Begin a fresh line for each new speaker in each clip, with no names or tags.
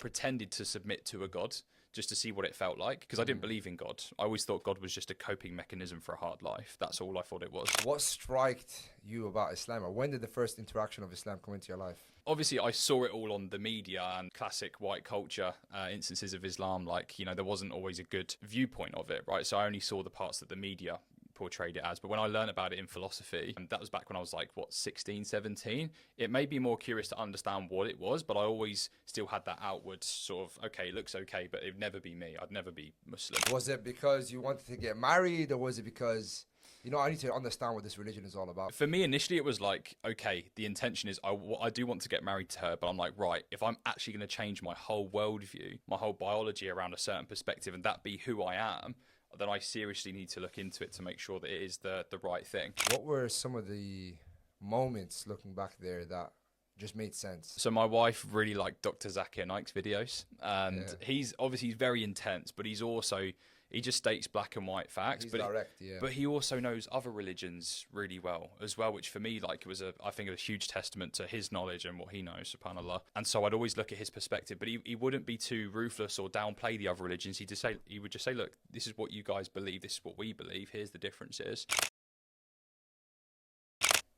pretended to submit to a god just to see what it felt like, because I didn't believe in God. I always thought God was just a coping mechanism for a hard life. That's all I thought it was.
What struck you about Islam? Or when did the first interaction of Islam come into your life?
Obviously, I saw it all on the media and classic white culture instances of Islam. Like, there wasn't always a good viewpoint of it, right? So I only saw the parts that the media portrayed it as. But when I learned about it in philosophy, and that was back when I was like 16, 17, it made me more curious to understand what it was, but I always still had that outward sort of, okay, it looks okay, but it'd never be me. I'd never be Muslim.
Was it because you wanted to get married, or was it because, I need to understand what this religion is all about?
For me, initially, it was like, okay, the intention is I do want to get married to her, but I'm like, right, if I'm actually going to change my whole worldview, my whole biology around a certain perspective, and that be who I am, then I seriously need to look into it to make sure that it is the right thing.
What were some of the moments looking back there that just made sense?
So my wife really liked Dr. Zakir Naik's videos, and he's very intense, but he just states black and white facts.
He's
but
direct,
But he also knows other religions really well as well, which for me, like, I think it was a huge testament to his knowledge and what he knows, subhanAllah. And so I'd always look at his perspective, but he wouldn't be too ruthless or downplay the other religions. He would just say, look, this is what you guys believe, this is what we believe, here's the differences.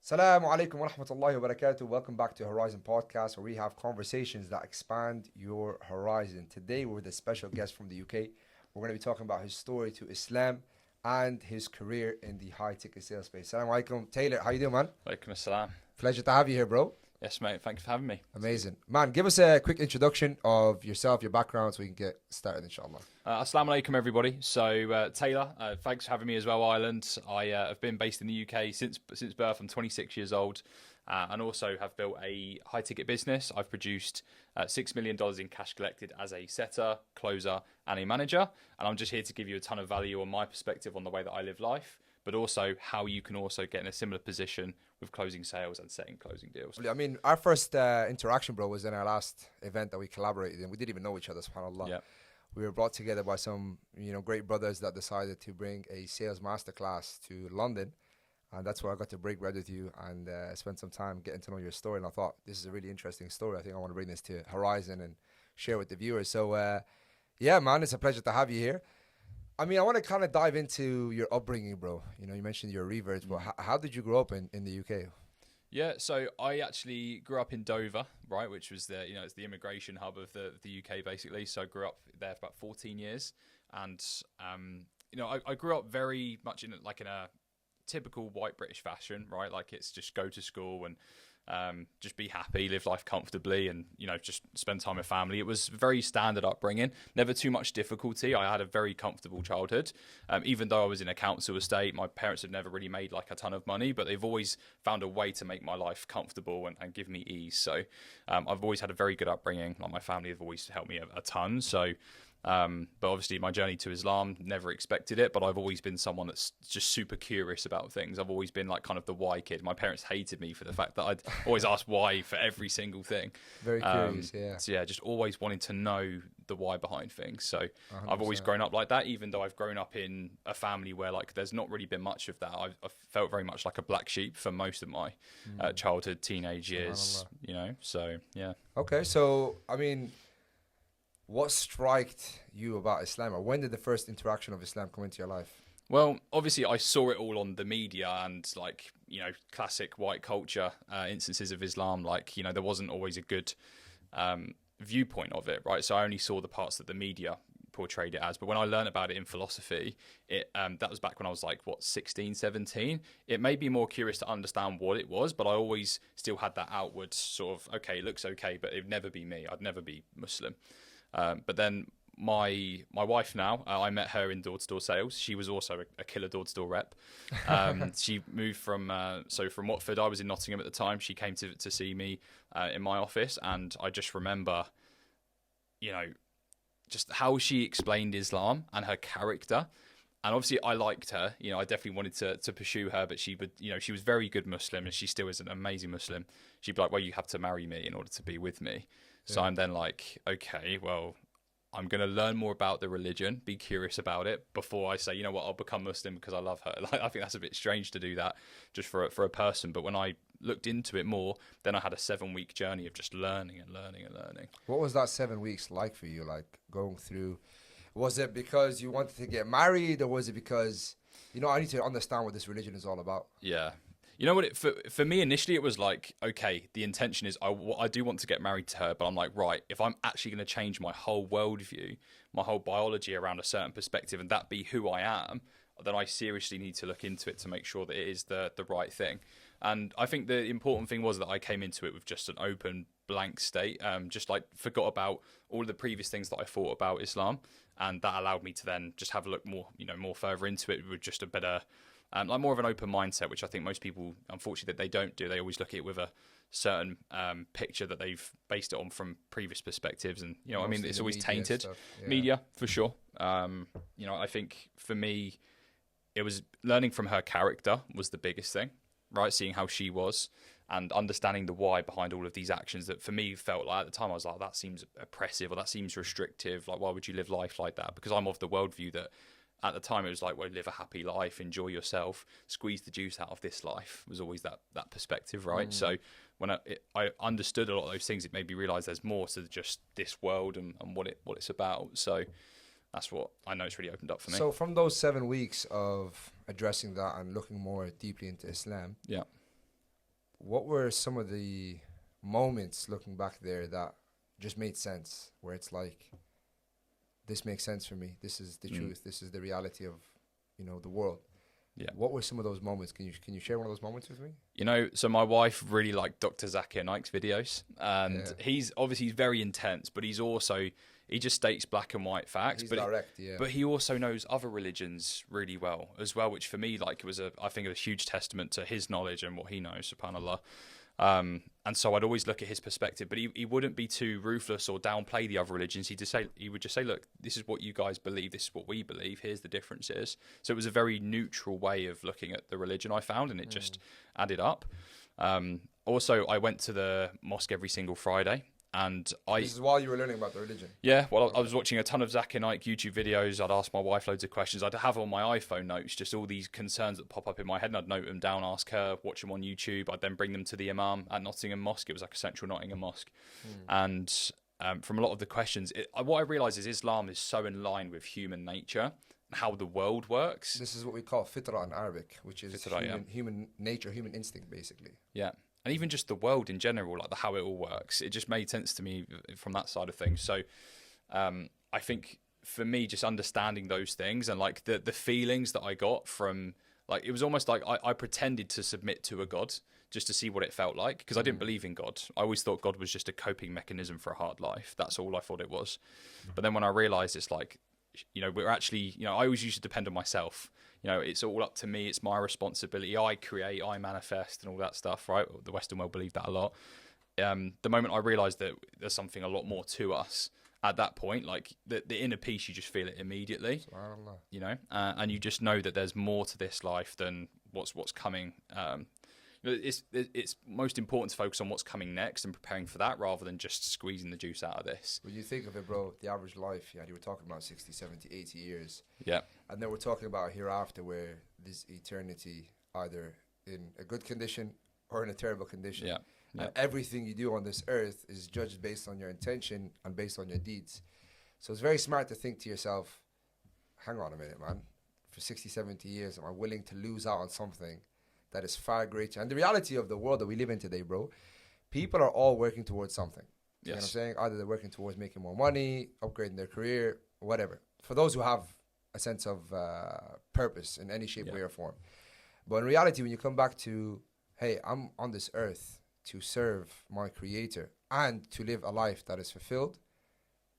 Assalamu alaikum wa rahmatullahi wa barakatuh. Welcome back to Horizon Podcast, where we have conversations that expand your horizon. Today we're with a special guest from the UK. We're going to be talking about his story to Islam and his career in the high-ticket sales space. Assalamu alaikum. Taylor, how you doing, man?
Walaikum assalam.
Pleasure to have you here, bro.
Yes, mate. Thank you for having me.
Amazing. Man, give us a quick introduction of yourself, your background, so we can get started, inshallah.
Assalamu alaikum, everybody. So, Taylor, thanks for having me as well, Ireland. I have been based in the UK since birth. I'm 26 years old. And also have built a high-ticket business. I've produced $6 million in cash collected as a setter, closer, and a manager. And I'm just here to give you a ton of value on my perspective on the way that I live life, but also how you can also get in a similar position with closing sales and setting closing deals.
I mean, our first interaction, bro, was in our last event that we collaborated in. We didn't even know each other, subhanAllah.
Yeah.
We were brought together by some, great brothers that decided to bring a sales masterclass to London. And that's where I got to break bread with you and spend some time getting to know your story. And I thought, this is a really interesting story. I think I want to bring this to Horizon and share with the viewers. So, yeah, man, it's a pleasure to have you here. I mean, I want to kind of dive into your upbringing, bro. You mentioned your Revert, but how did you grow up in the UK?
Yeah, so I actually grew up in Dover, right, which was it's the immigration hub of the UK, basically. So I grew up there for about 14 years. And, I grew up very much in a typical white British fashion, right? Like, it's just go to school and just be happy, live life comfortably, and just spend time with family. It was very standard upbringing, never too much difficulty. I had a very comfortable childhood, even though I was in a council estate. My parents had never really made like a ton of money, but they've always found a way to make my life comfortable and give me ease. So I've always had a very good upbringing. Like, my family have always helped me a ton. So but obviously my journey to Islam, never expected it, but I've always been someone that's just super curious about things. I've always been like kind of the why kid. My parents hated me for the fact that I'd always ask why for every single thing.
Very curious, yeah.
So yeah, just always wanting to know the why behind things. So 100%. I've always grown up like that, even though I've grown up in a family where like there's not really been much of that. I've felt very much like a black sheep for most of my childhood, teenage years, so yeah.
Okay, so I mean, what struck you about Islam, or when did the first interaction of Islam come into your life?
Well, obviously, I saw it all on the media and like, classic white culture instances of Islam. Like, there wasn't always a good viewpoint of it, right? So I only saw the parts that the media portrayed it as. But when I learned about it in philosophy, that was back when I was like 16, 17. It made me more curious to understand what it was, but I always still had that outward sort of, okay, it looks okay, but it'd never be me. I'd never be Muslim. But then my wife now, I met her in door-to-door sales. She was also a killer door-to-door rep. She moved from Watford. I was in Nottingham at the time. She came to see me in my office, and I just remember, just how she explained Islam and her character. And obviously I liked her, I definitely wanted to pursue her, but she would, she was very good Muslim, and she still is an amazing Muslim. She'd be like, well, you have to marry me in order to be with me. So I'm then like, okay, well, I'm going to learn more about the religion, be curious about it before I say, you know what, I'll become Muslim because I love her. Like, I think that's a bit strange to do that just for a person. But when I looked into it more, then I had a 7-week journey of just learning and learning and learning.
What was that 7 weeks like for you? Like going through, was it because you wanted to get married, or was it because, I need to understand what this religion is all about?
Yeah. You know what? For me, initially, it was like, okay, the intention is I do want to get married to her, but I'm like, right, if I'm actually going to change my whole worldview, my whole biology around a certain perspective, and that be who I am, then I seriously need to look into it to make sure that it is the right thing. And I think the important thing was that I came into it with just an open, blank state, just like forgot about all of the previous things that I thought about Islam, and that allowed me to then just have a look more further into it with just a better. Like more of an open mindset, which I think most people, unfortunately, that they don't do. They always look at it with a certain picture that they've based it on from previous perspectives, and it's always tainted.
Stuff, yeah.
Media, for sure. I think for me, it was learning from her character was the biggest thing, right? Seeing how she was and understanding the why behind all of these actions that for me felt like at the time I was like, that seems oppressive or that seems restrictive. Like, why would you live life like that? Because I'm of the worldview that. At the time, it was like, well, live a happy life, enjoy yourself, squeeze the juice out of this life. Was always that perspective, right? So when I understood a lot of those things, it made me realise there's more to just this world and what it's about. So that's what I know it's really opened up for me.
So from those 7 weeks of addressing that and looking more deeply into Islam,
yeah,
what were some of the moments looking back there that just made sense, where it's like, this makes sense for me. This is the truth. This is the reality of, the world.
Yeah.
What were some of those moments? Can you share one of those moments with me?
So my wife really liked Dr. Zakir Naik's videos, and he's obviously very intense, but he just states black and white facts.
He's
but
direct, yeah.
But he also knows other religions really well as well, which for me, like, it was I think a huge testament to his knowledge and what he knows, subhanAllah. And so I'd always look at his perspective, but he wouldn't be too ruthless or downplay the other religions. He would just say, look, this is what you guys believe, this is what we believe, here's the differences. So it was a very neutral way of looking at the religion, I found, and it just added up. Also, I went to the mosque every single Friday. And
this is while you were learning about the religion?
Yeah, well, I was watching a ton of Zakir Naik YouTube videos. I'd ask my wife loads of questions. I'd have on my iPhone notes just all these concerns that pop up in my head, and I'd note them down, ask her, watch them on YouTube. I'd then bring them to the Imam at Nottingham Mosque. It was like a central Nottingham Mosque. And from a lot of the questions, what I realised is Islam is so in line with human nature, how the world works.
This is what we call fitra in Arabic, which is human nature, human instinct, basically.
Yeah. And even just the world in general, like how it all works, it just made sense to me from that side of things. So I think for me, just understanding those things and like the feelings that I got from, like, it was almost like I pretended to submit to a God just to see what it felt like, because I didn't believe in God. I always thought God was just a coping mechanism for a hard life. That's all I thought it was. But then when I realized it's like, we're actually, I always used to depend on myself. It's all up to me. It's my responsibility. I create, I manifest, and all that stuff, right? The Western world believe that a lot. The moment I realised that there's something a lot more to us, at that point, like the inner peace, you just feel it immediately. And you just know that there's more to this life than what's coming. It's most important to focus on what's coming next and preparing for that, rather than just squeezing the juice out of this.
When you think of it, bro, the average life, you were talking about 60, 70, 80 years.
Yeah.
And then we're talking about hereafter, where this eternity, either in a good condition or in a terrible condition.
Yeah.
And everything you do on this earth is judged based on your intention and based on your deeds. So it's very smart to think to yourself, hang on a minute, man. For 60, 70 years, am I willing to lose out on something that is far greater? And the reality of the world that we live in today, bro, people are all working towards something. You know what I'm saying? Either they're working towards making more money, upgrading their career, whatever. For those who have a sense of purpose in any shape, way, or form. But in reality, when you come back to, hey, I'm on this earth to serve my creator and to live a life that is fulfilled,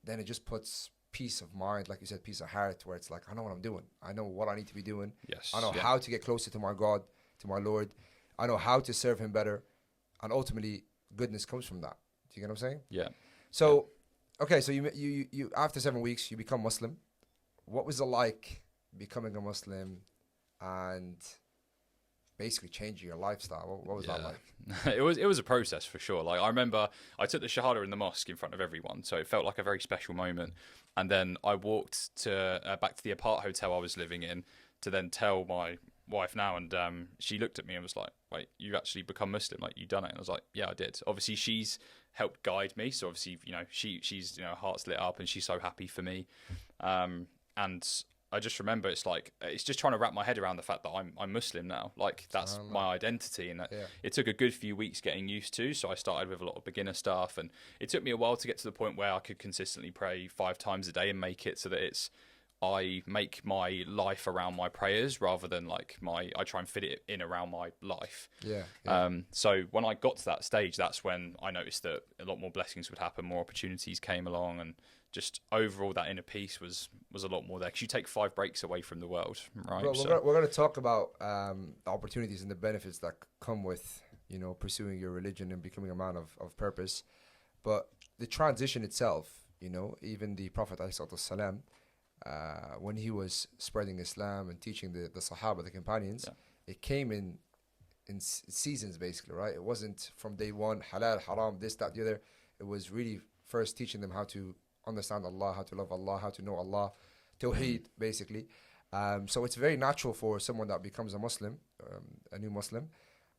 then it just puts peace of mind, like you said, peace of heart, where it's like, I know what I'm doing. I know what I need to be doing.
Yes.
I know how to get closer to my God, to my Lord. I know how to serve him better. And ultimately, goodness comes from that. Do you get what I'm saying?
Yeah.
So, okay, so you after 7 weeks, you become Muslim. What was it like becoming a Muslim and basically changing your lifestyle? What was that like?
It was a process for sure. Like, I remember I took the Shahada in the mosque in front of everyone, so it felt like a very special moment. And then I walked to back to the apart hotel I was living in to then tell my wife now, and she looked at me and was like, "Wait, you actually become Muslim? Like, you done it?" And I was like, "Yeah, I did." Obviously, she's helped guide me, so obviously, she's her heart's lit up, and she's so happy for me. And I just remember it's just trying to wrap my head around the fact that I'm Muslim now. Like, that's my identity, and it took a good few weeks getting used to. So I started with a lot of beginner stuff, and it took me a while to get to the point where I could consistently pray 5 times a day and make it so that I make my life around my prayers rather than I try and fit it in around my life. So when I got to that stage, that's when I noticed that a lot more blessings would happen, more opportunities came along, and just overall that inner peace was a lot more there, because you take 5 breaks away from the world, right?
Bro, we're going to talk about the opportunities and the benefits that come with pursuing your religion and becoming a man of purpose. But the transition itself, even the Prophet ﷺ, when he was spreading Islam and teaching the Sahaba, the companions, it came in seasons, basically, right? It wasn't from day one, halal, haram, this, that, the other. It was really first teaching them how to understand Allah, how to love Allah, how to know Allah, Tawheed, basically. So it's very natural for someone that becomes a Muslim, a new Muslim,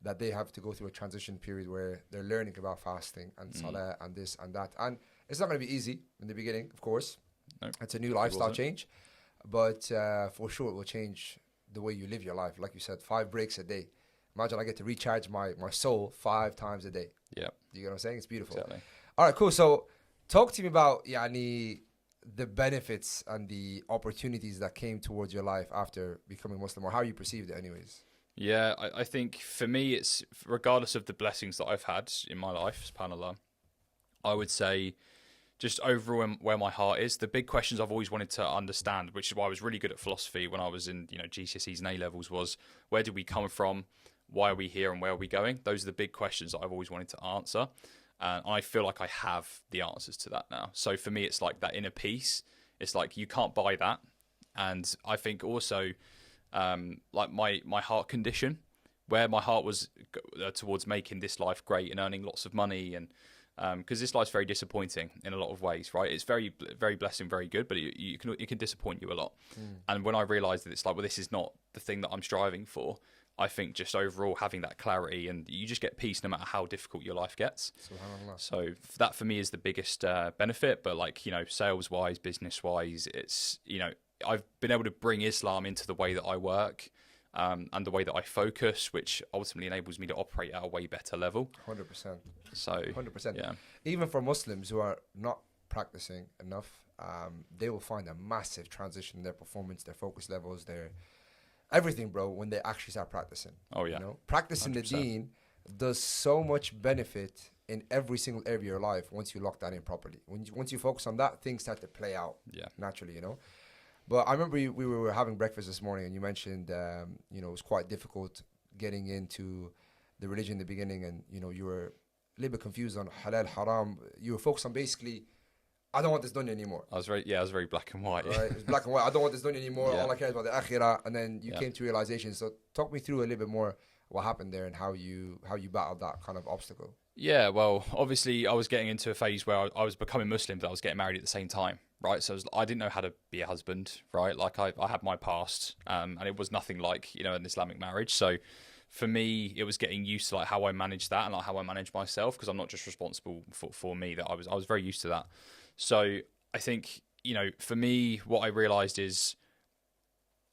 that they have to go through a transition period where they're learning about fasting and salah and this and that. And it's not going to be easy in the beginning, of course. Nope. It's a new lifestyle change, but for sure it will change the way you live your life. Like you said, 5 breaks a day. Imagine I get to recharge my soul 5 times a day. Yeah. You know what I'm saying? It's beautiful. Exactly. All right, cool. So talk to me about the benefits and the opportunities that came towards your life after becoming Muslim, or how you perceived it anyways.
Yeah, I think for me, it's regardless of the blessings that I've had in my life, subhanAllah, I would say just overall where my heart is. The big questions I've always wanted to understand, which is why I was really good at philosophy when I was in GCSEs and A-levels, was where did we come from, why are we here, and where are we going? Those are the big questions that I've always wanted to answer. And I feel like I have the answers to that now. So for me, it's like that inner peace. It's like you can't buy that. And I think also like my heart condition, where my heart was towards making this life great and earning lots of money, and because this life's very disappointing in a lot of ways, right? It's very, very blessing, very good, but it can disappoint you a lot. And when I realised that it's like, well, this is not the thing that I'm striving for, I think just overall having that clarity, and you just get peace no matter how difficult your life gets. So that for me is the biggest benefit. But sales wise, business wise, it's I've been able to bring Islam into the way that I work and the way that I focus, which ultimately enables me to operate at a way better level.
100%.
So
100%.
Yeah.
Even for Muslims who are not practicing enough, they will find a massive transition in their performance, their focus levels, their everything, bro, when they actually start practicing.
Oh, yeah.
Practicing 100%. The deen does so much benefit in every single area of your life once you lock that in properly. Once you focus on that, things start to play out naturally, But I remember we were having breakfast this morning, and you mentioned, it was quite difficult getting into the religion in the beginning, and, you were a little bit confused on halal, haram. You were focused on basically, I don't want this dunya anymore.
I was very black and white.
Right? It was black and white. I don't want this dunya anymore. All I care is about the akhirah. And then you came to realization. So talk me through a little bit more what happened there and how you battled that kind of obstacle.
Yeah, well, obviously I was getting into a phase where I was becoming Muslim, but I was getting married at the same time, right? So I didn't know how to be a husband, right? Like I had my past, and it was nothing like, an Islamic marriage. So for me, it was getting used to how I manage that and how I manage myself, because I'm not just responsible for me. That I was very used to that. So I think, for me, what I realized is,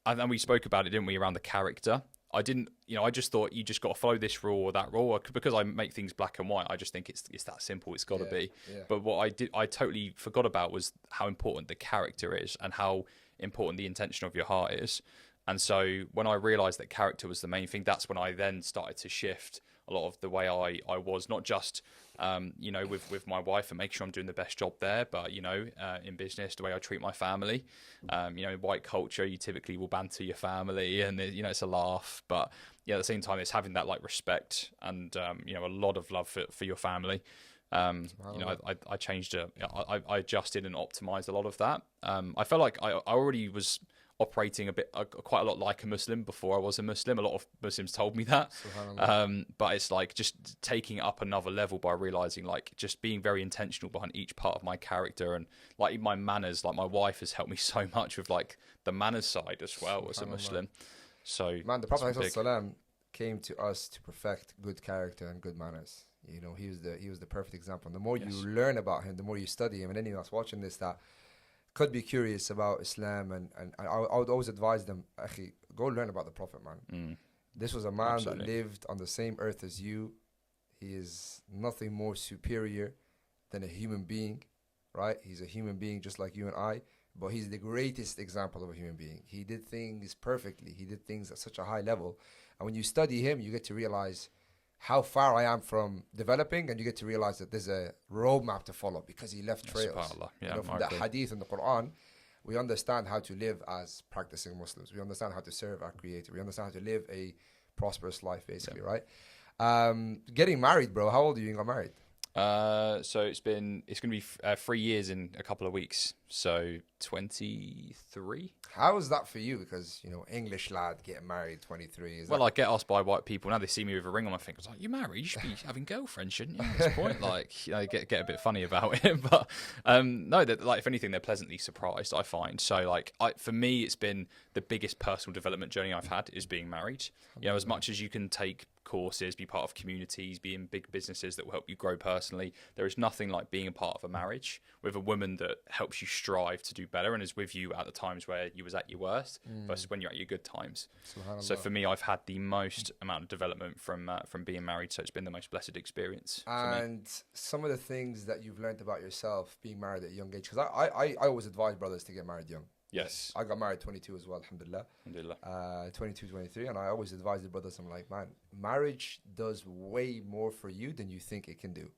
and we spoke about it, didn't we, around the character. I didn't, I just thought you just got to follow this rule or that rule, because I make things black and white. I just think it's that simple. It's got to be. Yeah. But what I totally forgot about was how important the character is and how important the intention of your heart is. And so when I realized that character was the main thing, that's when I then started to shift a lot of the way I was, not just, with my wife and make sure I'm doing the best job there, but, in business, the way I treat my family. In white culture, you typically will banter your family and, it's a laugh. But at the same time, it's having that respect and, a lot of love for your family. I changed it. I adjusted and optimized a lot of that. I felt like I already was operating quite a lot like a Muslim before I was a Muslim. A lot of Muslims told me that. But it's just taking it up another level by realizing just being very intentional behind each part of my character, and my manners. My wife has helped me so much with the manners side as well as a Muslim. So
Man, the
that's
Prophet
big.
ﷺ came to us to perfect good character and good manners. You know, he was the perfect example. And the more
Yes.
you learn about him, the more you study him. And anyone that's watching this that could be curious about Islam, and I would always advise them, Akhi, go learn about the Prophet, man. This was a man
Absolutely.
that lived on the same earth as you. He is nothing more superior than a human being, right? He's a human being just like you and I, but he's the greatest example of a human being. He did things perfectly. He did things at such a high level. And when you study him, you get to realize how far I am from developing, and you get to realize that there's a roadmap to follow because he left trails.
SubhanAllah. Yeah,
You know, from the hadith and the Quran, we understand how to live as practicing Muslims. We understand how to serve our Creator. We understand how to live a prosperous life, basically, right? Getting married, bro. How old are you? You got married?
So it's going to be 3 years in a couple of weeks. So 23.
How was that for you? Because, you know, English lad getting married, 23.
Well, I get asked by white people now. They see me with a ring on my finger. It's like, you married? You should be having girlfriends, shouldn't you? At this point, like, you know, get a bit funny about it. But no, that, like, if anything, they're pleasantly surprised. I find so. Like, for me, it's been the biggest personal development journey I've had is being married. You know, as much as you can take courses, be part of communities, be in big businesses that will help you grow personally, there is nothing like being a part of a marriage with a woman that helps you strive to do better and is with you at the times where you was at your worst versus when you're at your good times. So for me, I've had the most amount of development from being married, so it's been the most blessed experience for me.
And some of the things that you've learned about yourself being married at a young age, because I always advise brothers to get married young.
Yes.
I got married 22 as well, alhamdulillah.
Alhamdulillah.
22, 23, and I always advise the brothers, I'm like, man, marriage does way more for you than you think it can do.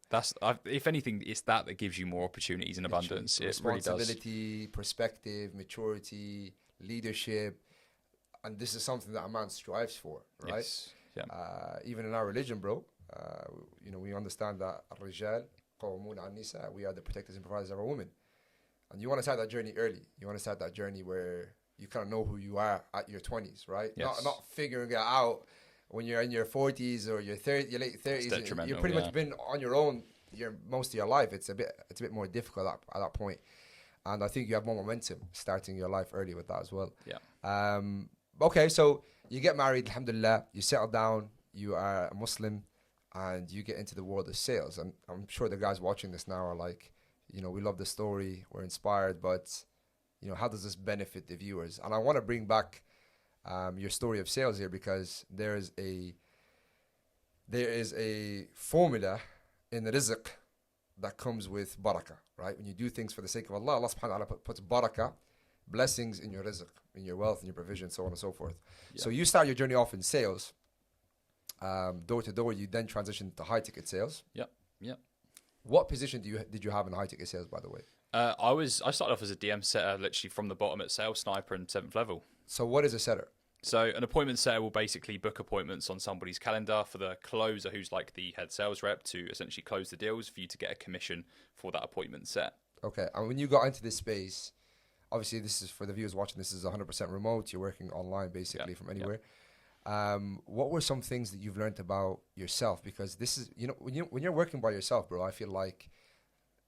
If anything, it's that gives you more opportunities in abundance. It really does.
Responsibility, perspective, maturity, leadership, and this is something that a man strives for, right?
Yes. Yeah.
Even in our religion, bro, you know, we understand that الرجال قوامون على النساء, we are the protectors and providers of our women. And you want to start that journey early. You want to start that journey where you kind of know who you are at your 20s, right?
Yes.
Not figuring it out when you're in your 40s or your late 30s. You've pretty much been on your own most of your life. It's a bit more difficult at that point. And I think you have more momentum starting your life early with that as well.
Yeah.
Okay, so you get married, alhamdulillah. You settle down. You are a Muslim, and you get into the world of sales. And I'm sure the guys watching this now are like, you know, we love the story, we're inspired, but, you know, how does this benefit the viewers? And I want to bring back your story of sales here, because there is a formula in the rizq that comes with barakah, right? When you do things for the sake of Allah, Allah subhanahu wa ta'ala puts barakah, blessings in your rizq, in your wealth, in your provision, so on and so forth. Yeah. So you start your journey off in sales, door to door. You then transition to high ticket sales.
Yep.
What position did you have in high ticket sales, by the way?
I started off as a DM setter, literally from the bottom at sales sniper and 7th level.
So what is a setter?
So an appointment setter will basically book appointments on somebody's calendar for the closer, who's like the head sales rep, to essentially close the deals for you to get a commission for that appointment set. Okay,
and when you got into this space, obviously this is for the viewers watching, this is 100% remote. You're working online basically from anywhere. What were some things that you've learned about yourself? Because this is, you know, when you're working by yourself, bro, I feel like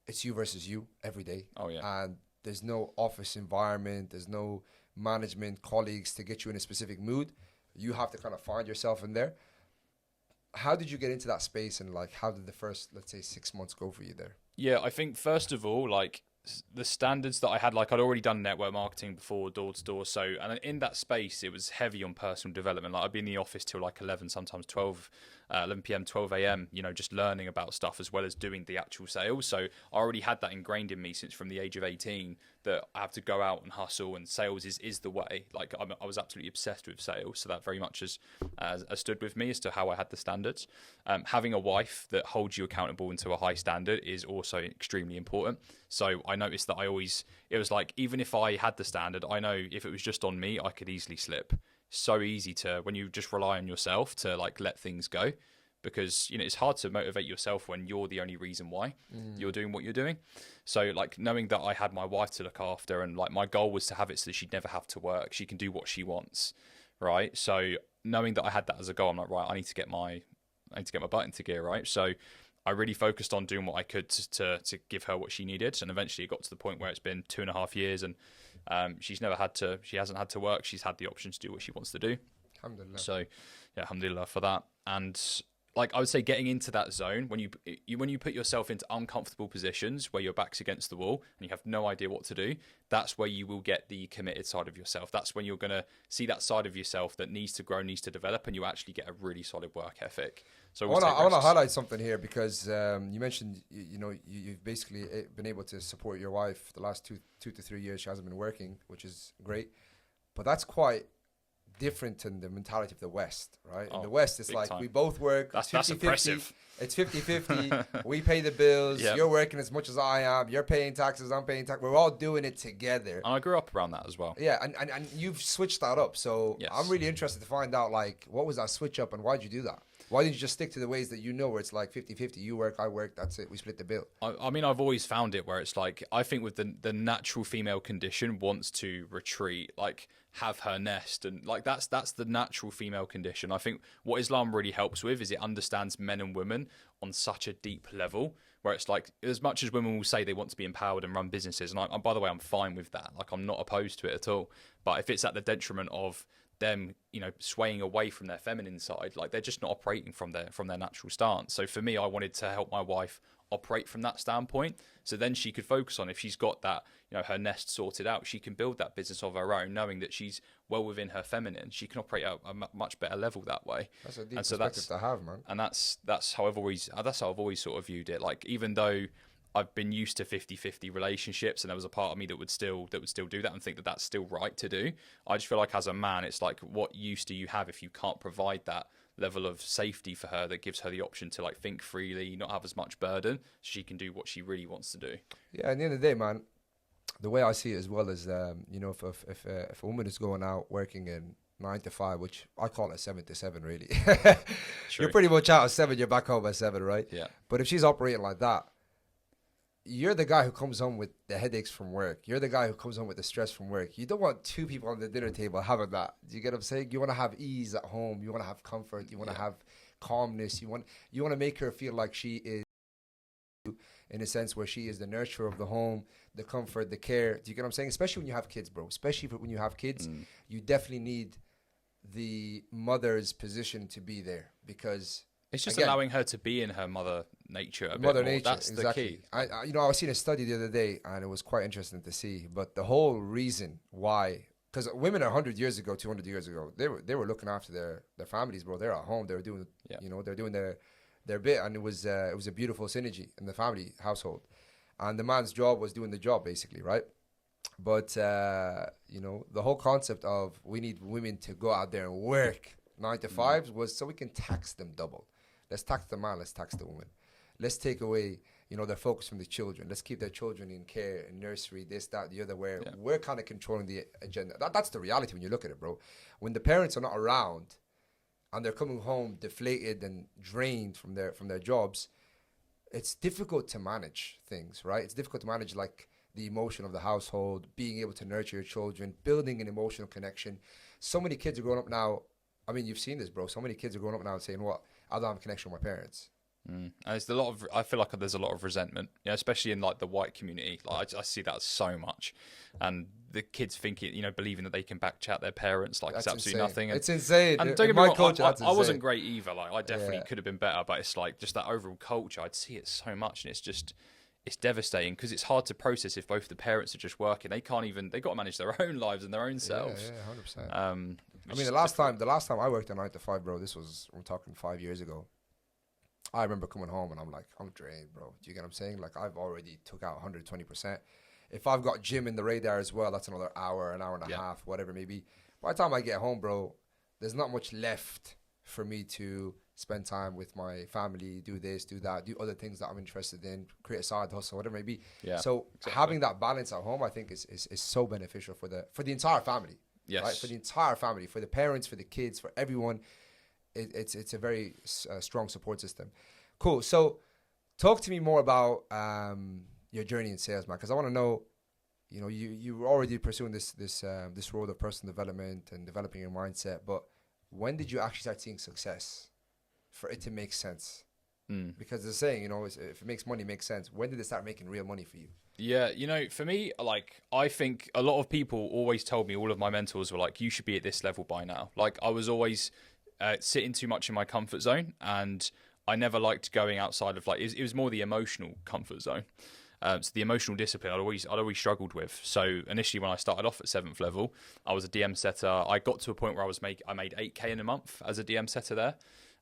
it's you versus you every day.
Oh yeah.
And there's no office environment, there's no management, colleagues to get you in a specific mood. You have to kind of find yourself in there. How did you get into that space, and like how did the first, let's say, 6 months go for you there?
Yeah, I think first of all, like the standards that I had, like I'd already done network marketing before, door to door. So, and in that space, it was heavy on personal development. Like I'd be in the office till like 11, sometimes 11 p.m., 12 a.m., you know, just learning about stuff as well as doing the actual sales. So I already had that ingrained in me since from the age of 18 that I have to go out and hustle, and sales is the way. Like I was absolutely obsessed with sales. So that very much has stood with me as to how I had the standards. Having a wife that holds you accountable into a high standard is also extremely important. So I noticed that it was like, even if I had the standard, I know if it was just on me, I could easily slip. So easy to, when you just rely on yourself to like let things go, because, you know, it's hard to motivate yourself when you're the only reason why you're doing what you're doing. So like knowing that I had my wife to look after, and like my goal was to have it so that she'd never have to work. She can do what she wants. Right. So knowing that I had that as a goal, I'm like, right, I need to get my butt into gear. Right. So I really focused on doing what I could to give her what she needed. And eventually it got to the point where it's been 2.5 years and she hasn't had to work. She's had the option to do what she wants to do.
Alhamdulillah.
So, yeah, alhamdulillah for that. And like I would say, getting into that zone when you put yourself into uncomfortable positions where your back's against the wall and you have no idea what to do, that's where you will get the committed side of yourself. That's when you're gonna see that side of yourself that needs to grow, needs to develop, and you actually get a really solid work ethic. So
I want to highlight something here because you mentioned you've basically been able to support your wife the last two to 3 years. She hasn't been working, which is great, but that's quite different in the mentality of the West, right? In the West, it's like we both work.
That's impressive.
It's 50-50. We pay the bills. Yep. You're working as much as I am. You're paying taxes. I'm paying tax. We're all doing it together.
And I grew up around that as well.
Yeah, and you've switched that up. So yes. I'm really interested to find out, like, what was that switch up and why did you do that? Why didn't you just stick to the ways that you know where it's like 50-50? You work, I work, that's it. We split the bill.
I mean, I've always found it where it's like, I think with the natural female condition wants to retreat, like have her nest. And like that's the natural female condition. I think what Islam really helps with is it understands men and women on such a deep level where it's like, as much as women will say they want to be empowered and run businesses, and by the way, I'm fine with that. Like, I'm not opposed to it at all. But if it's at the detriment of them, swaying away from their feminine side, like they're just not operating from their natural stance. So for me, I wanted to help my wife operate from that standpoint, so then she could focus on, if she's got that, her nest sorted out, she can build that business of her own, knowing that she's well within her feminine. She can operate at a much better level that way.
That's a deep perspective to have, man.
And that's how I've always sort of viewed it. Like, even though I've been used to 50-50 relationships, and there was a part of me that would still do that and think that that's still right to do. I just feel like as a man, it's like, what use do you have if you can't provide that level of safety for her that gives her the option to like think freely, not have as much burden, so she can do what she really wants to do.
Yeah, at the end of the day, man, the way I see it as well is, if a woman is going out working in 9 to 5, which I call it 7 to 7, really. You're pretty much out at 7, you're back home at 7, right?
Yeah.
But if she's operating like that, you're the guy who comes home with the headaches from work. You're the guy who comes home with the stress from work. You don't want two people on the dinner table having that. Do you get what I'm saying? You want to have ease at home. You want to have comfort. You want to have calmness. You want to make her feel like she is, in a sense, where she is the nurturer of the home, the comfort, the care. Do you get what I'm saying? Especially when you have kids, bro. Especially when you have kids, you definitely need the mother's position to be there, because
it's just allowing her to be in her mother nature a bit more.
Nature,
that's
exactly.
The key.
I was seeing a study the other day, and it was quite interesting to see. But the whole reason why, because women 100 years ago, 200 years ago, they were looking after their families, bro. They're at home. They were doing, they're doing their bit, and it was a beautiful synergy in the family household. And the man's job was doing the job, basically, right? But the whole concept of we need women to go out there and work 9 to 5 was so we can tax them double. Let's tax the man, let's tax the woman. Let's take away, their focus from the children. Let's keep their children in care, in nursery, this, that, the other, where we're kind of controlling the agenda. That's the reality when you look at it, bro. When the parents are not around and they're coming home deflated and drained from their jobs, it's difficult to manage things, right? It's difficult to manage, like, the emotion of the household, being able to nurture your children, building an emotional connection. So many kids are growing up now. I mean, you've seen this, bro. So many kids are growing up now and saying, what? I don't have a connection with my parents.
And there's I feel like there's a lot of resentment, especially in like the white community. Like I see that so much, and the kids thinking, believing that they can back chat their parents, like, that's it's absolutely
insane.
nothing.
It's insane.
And don't get me wrong, I wasn't great either. Like, I definitely could have been better, but it's like just that overall culture. I'd see it so much, and it's devastating because it's hard to process if both the parents are just working. They got to manage their own lives and their own selves.
Yeah, 100%. I mean, the last time I worked a 9 to 5, bro, we're talking 5 years ago. I remember coming home and I'm like, I'm drained, bro. Do you get what I'm saying? Like, I've already took out 120%. If I've got gym in the radar as well, that's another hour, an hour and a half, whatever it may be. By the time I get home, bro, there's not much left for me to spend time with my family, do this, do that, do other things that I'm interested in, create a side hustle, whatever it may be. Yeah, so having that balance at home, I think is so beneficial for the entire family.
Yes.
Right? For the entire family, for the parents, for the kids, for everyone. It's a very strong support system. Cool. So talk to me more about your journey in sales, man, because I want to know, you were already pursuing this road of personal development and developing your mindset, but when did you actually start seeing success for it to make sense? Because they're saying, if it makes money, it makes sense. When did it start making real money for you?
Yeah, for me, like, I think a lot of people always told me, all of my mentors were like, you should be at this level by now. Like, I was always sitting too much in my comfort zone, and I never liked going outside of, like, it was more the emotional comfort zone. So the emotional discipline I'd always struggled with. So initially, when I started off at 7th level, I was a DM setter. I got to a point where I made 8K in a month as a DM setter there.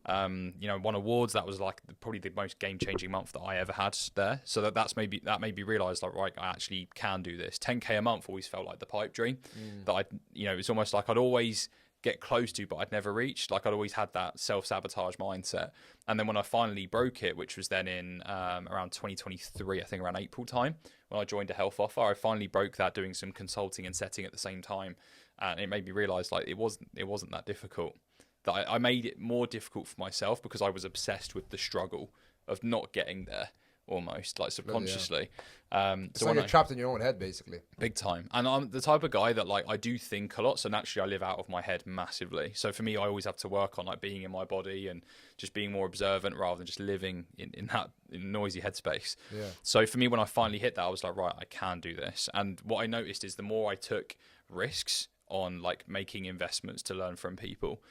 Won awards. That was like probably the most game-changing month that I ever had there. So that made me realize, like, right, I actually can do this. 10K a month always felt like the pipe dream that it's almost like I'd always get close to, but I'd never reached. Like, I'd always had that self-sabotage mindset. And then when I finally broke it, which was then in around 2023, I think around April time, when I joined a health offer, I finally broke that doing some consulting and setting at the same time. And it made me realize, like, it wasn't that difficult. That I made it more difficult for myself because I was obsessed with the struggle of not getting there, almost, like, subconsciously.
So when you're trapped in your own head, basically.
Big time. And I'm the type of guy that, like, I do think a lot, so naturally I live out of my head massively. So for me, I always have to work on, like, being in my body and just being more observant rather than just living in noisy headspace.
Yeah.
So for me, when I finally hit that, I was like, right, I can do this. And what I noticed is the more I took risks on, like, making investments to learn from people,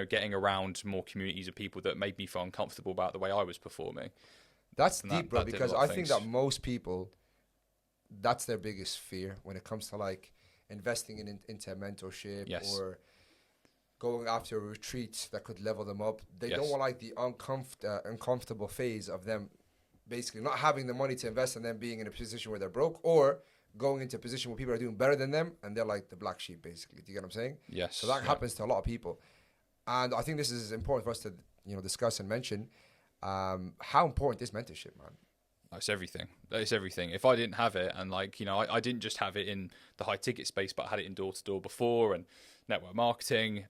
getting around more communities of people that made me feel uncomfortable about the way I was performing.
That's deep, bro, because I think that most people, that's their biggest fear when it comes to, like, investing into mentorship or going after a retreat that could level them up. They don't want, like, the uncomfortable phase of them basically not having the money to invest and then being in a position where they're broke, or going into a position where people are doing better than them and they're like the black sheep, basically. Do you get what I'm saying?
Yes.
So that happens to a lot of people. And I think this is important for us to, discuss and mention how important is mentorship, man.
It's everything. It's everything. If I didn't have it, and, like, I didn't just have it in the high ticket space, but I had it in door to door before and network marketing.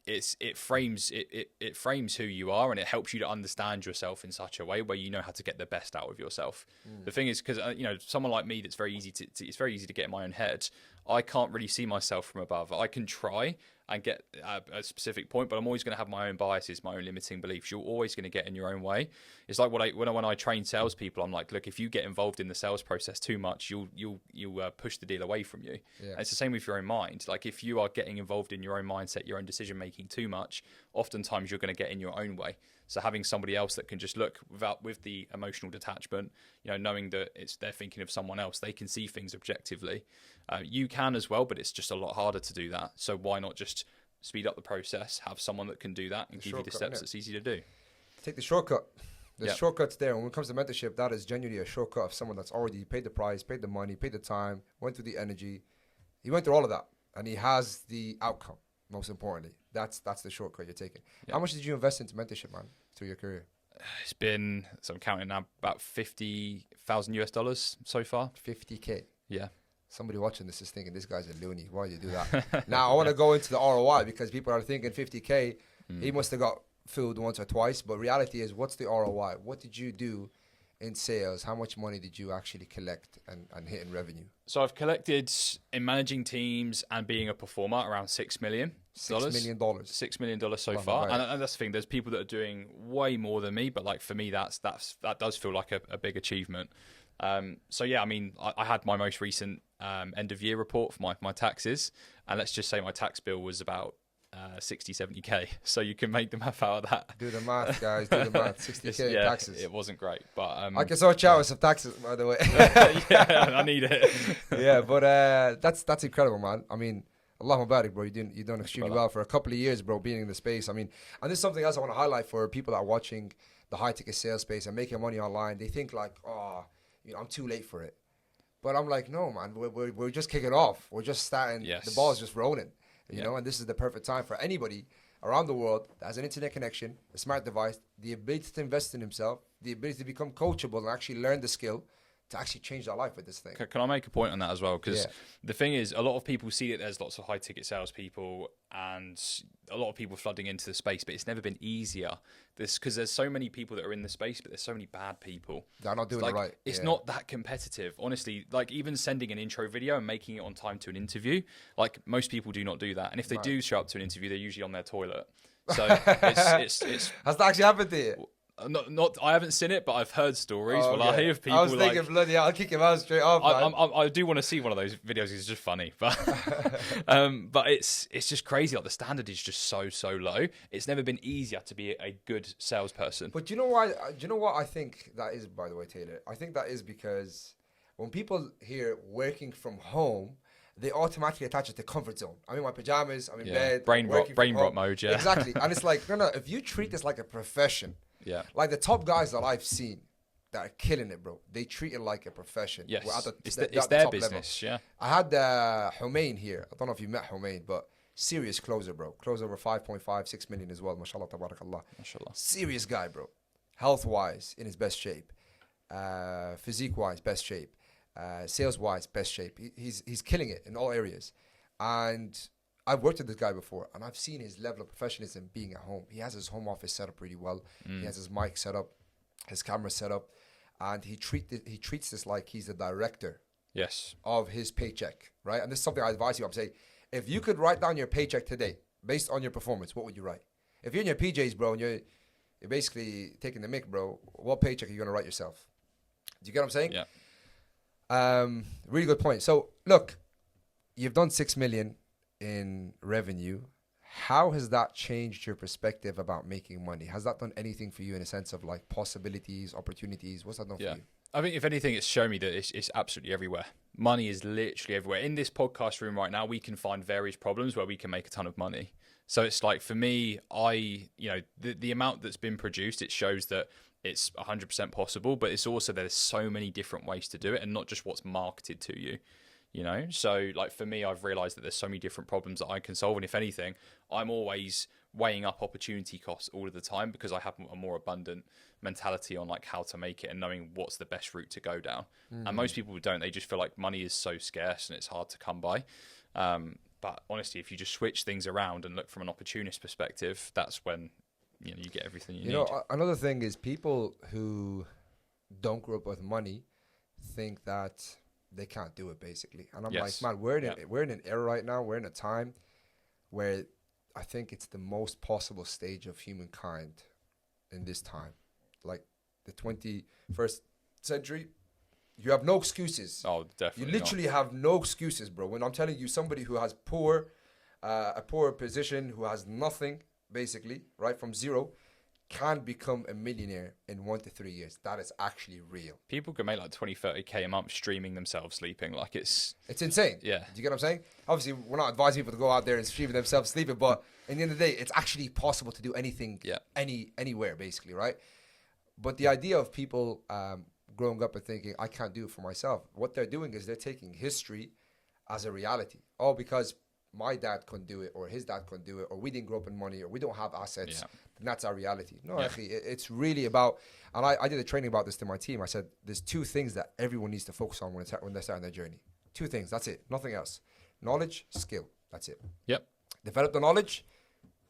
It frames who you are, and it helps you to understand yourself in such a way where you know how to get the best out of yourself. The thing is, because someone like me, it's very easy to get in my own head. I can't really see myself from above. I can try and get a specific point, but I'm always going to have my own biases, my own limiting beliefs. You're always going to get in your own way. It's like when I train salespeople, I'm like, look, if you get involved in the sales process too much, you'll push the deal away from you. Yeah. And it's the same with your own mind. Like, if you are getting involved in your own mindset, your own decision making too much, oftentimes you're going to get in your own way. So having somebody else that can just look with the emotional detachment, knowing that they're thinking of someone else, they can see things objectively. You can as well, but it's just a lot harder to do that. So why not just speed up the process, have someone that can do that and give you the steps that's easy to do?
Take the shortcut. There's shortcuts there. When it comes to mentorship, that is genuinely a shortcut of someone that's already paid the price, paid the money, paid the time, went through the energy. He went through all of that, and he has the outcome. Most importantly, that's the shortcut you're taking. Yeah. How much did you invest into mentorship, man, through your career?
It's been, so I'm counting now, about $50,000 so far.
50K.
Yeah.
Somebody watching this is thinking, this guy's a loony. Why do you do that? Now, I want to go into the ROI because people are thinking 50K. He must have got fooled once or twice. But reality is, what's the ROI? What did you do in sales? How much money did you actually collect and hit in revenue?
So I've collected, in managing teams and being a performer, around $6 million.
$6 million.
$6 million so far. And that's the thing. There's people that are doing way more than me. But, like, for me, that does feel like a big achievement. So yeah, I mean, I had my most recent end of year report for my taxes, and let's just say my tax bill was about 60-70k. So you can make the math out of that.
Do the math, guys. Do the math. 60k
yeah,
taxes.
It wasn't great, but
I can sort you out with some taxes, by the way.
Yeah, I need it.
Yeah, but that's incredible, man. I mean, Allah Mubarak, bro. You've done extremely well for a couple of years, bro, being in the space. I mean, and this is something else I want to highlight for people that are watching the high ticket sales space and making money online. They think like, I'm too late for it. But I'm like, no, man, we're just kicking off. We're just starting. Yes. The ball's just rolling, you know, and this is the perfect time for anybody around the world that has an internet connection, a smart device, the ability to invest in himself, the ability to become coachable and actually learn the skill to actually change their life with this thing.
Can I make a point on that as well? Because the thing is, a lot of people see that there's lots of high ticket salespeople and a lot of people flooding into the space, but it's never been easier. Because there's so many people that are in the space, but there's so many bad people.
They're not doing it right.
It's not that competitive. Honestly, like, even sending an intro video and making it on time to an interview, like, most people do not do that. And if they do show up to an interview, they're usually on their toilet. So it's
has that actually happened to you?
Not. I haven't seen it, but I've heard stories.
Oh,
Well, I
okay.
hear of people
I was thinking,
like.
bloody hell, I'll kick him out straight off, man.
I do want to see one of those videos. It's just funny, but but it's just crazy. Like the standard is just so low. It's never been easier to be a good salesperson.
But you know why? Do you know what I think that is? By the way, Taylor, I think that is because when people hear working from home, they automatically attach it to comfort zone. I'm in my pajamas. I'm in bed.
Brain rot mode. Yeah,
exactly. And it's like, no. If you treat this like a profession, like the top guys that I've seen that are killing it, bro, they treat it like a profession.
Yes, it's
the
their
top
business.
Level.
Yeah.
I had Humain here. I don't know if you met Humain, but serious closer, bro. Close over 5.5, 6 million as well. Mashallah, tabarakallah.
Mashallah.
Serious guy, bro. Health-wise, in his best shape. Physique-wise, best shape. Sales-wise, best shape. He's killing it in all areas. And I've worked with this guy before, and I've seen his level of professionalism being at home. He has his home office set up really well. He has his mic set up, his camera set up, and he treats this like he's the director of his paycheck, right? And this is something I advise you. I'm saying, if you could write down your paycheck today based on your performance, what would you write? If you're in your PJs, bro, and you're basically taking the mic, bro, what paycheck are you going to write yourself? Do you get what I'm saying?
Yeah.
Really good point. So look, you've done 6 million in revenue. How has that changed your perspective about making money? Has that done anything for you in a sense of like possibilities, opportunities? What's that done for you?
I think if anything, it's shown me that it's absolutely everywhere. Money is literally everywhere. In this podcast room right now, we can find various problems where we can make a ton of money. So it's like, for me, the amount that's been produced, it shows that it's 100% possible, but it's also there's so many different ways to do it, and not just what's marketed to you, you know? So like for me, I've realized that there's so many different problems that I can solve. And if anything, I'm always weighing up opportunity costs all of the time, because I have a more abundant mentality on like how to make it and knowing what's the best route to go down. And most people don't. They just feel like money is so scarce and it's hard to come by. But honestly, if you just switch things around and look from an opportunist perspective, that's when you get everything you need.
know, another thing is people who don't grow up with money think that they can't do it, basically. And I'm like, man, we're in an era right now. We're in a time where I think it's the most possible stage of humankind in this time. Like the 21st century, you have no excuses.
Oh, definitely.
You literally have no excuses, bro. When I'm telling you, somebody who has a poor position, who has nothing, basically, right, from zero, can become a millionaire in 1 to 3 years. That is actually real.
People can make like 20-30K a month streaming themselves sleeping. Like it's
insane.
Yeah.
Do you get what I'm saying? Obviously, we're not advising people to go out there and stream themselves sleeping, but in the end of the day, it's actually possible to do anything, anywhere, basically, right? But the idea of people growing up and thinking, I can't do it for myself, what they're doing is they're taking history as a reality. Oh, because my dad couldn't do it, or his dad couldn't do it, or we didn't grow up in money, or we don't have assets, then that's our reality. No, actually, it's really about, and I did a training about this to my team. I said, there's 2 things that everyone needs to focus on when they're starting their journey. 2 things, that's it, nothing else. Knowledge, skill, that's it.
Yep.
Develop the knowledge,